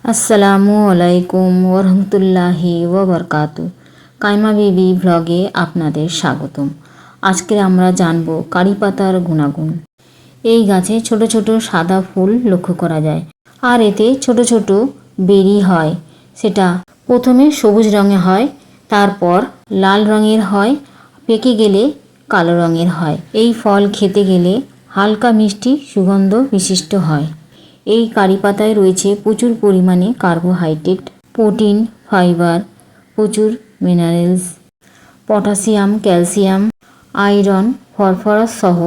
আসসালামু আলাইকুম ওরহমতুল্লাহি ওবরকাতু। কাইমা বিবি ব্লগে আপনাদের স্বাগতম। আজকে আমরা জানব কারি পাতার গুণাগুণ। এই গাছে ছোট ছোট সাদা ফুল লক্ষ্য করা যায়, আর এতে ছোট ছোট বেরি হয়। সেটা প্রথমে সবুজ রঙের হয়, তারপর লাল রঙের হয়, পেকে গেলে কালো রঙের হয়। এই ফল খেতে গেলে হালকা মিষ্টি সুগন্ধ বিশিষ্ট হয়। এই কারি পাতায় রয়েছে প্রচুর পরিমাণে কার্বোহাইড্রেট, প্রোটিন, ফাইবার, প্রচুর minerals, potassium, calcium, iron, phosphorus সহ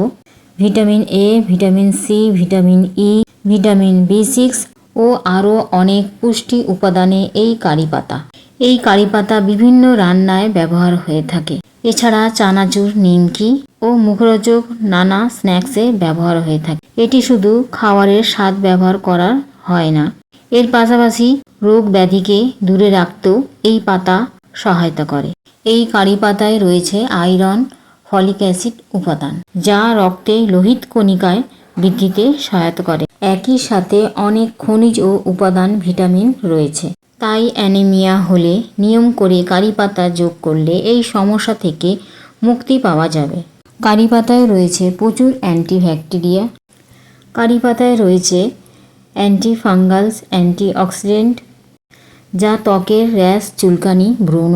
vitamin A, vitamin C, vitamin E, vitamin বি6 ও আরও অনেক পুষ্টি উপাদানে এই কারি পাতা। এই কারি পাতা বিভিন্ন রান্নায় ব্যবহার হয়ে থাকে। এছাড়া চানাচুর, নিমকি ও মুখরোচক নানা স্ন্যাক্সে ব্যবহার হয়ে থাকে। এটি শুধু খাবারের স্বাদ ব্যবহার করা হয় না, এর পাশাপাশি রোগ ব্যাধিকে দূরে রাখতেও এই পাতা সহায়তা করে। এই কারি পাতায় রয়েছে আয়রন, ফলিক অ্যাসিড উপাদান, যা রক্তে লোহিত কণিকায় বৃদ্ধিতে সহায়তা করে। একই সাথে অনেক খনিজ ও উপাদান ভিটামিন রয়েছে। তাই অ্যানিমিয়া হলে নিয়ম করে কারি পাতা যোগ করলে এই সমস্যা থেকে মুক্তি পাওয়া যাবে। কারি পাতায় রয়েছে প্রচুর অ্যান্টিব্যাকটেরিয়া। কারি পাতায় রয়েছে অ্যান্টিফাঙ্গালস, অ্যান্টিঅক্সিডেন্ট, যা ত্বকের র্যাশ, চুলকানি, ব্রণ,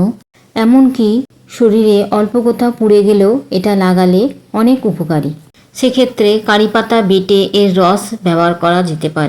এমনকি শরীরে অল্প কোথাও পুড়ে গেলেও এটা লাগালে অনেক উপকারী। সেক্ষেত্রে কারি পাতা বেটে এর রস ব্যবহার করা যেতে পারে।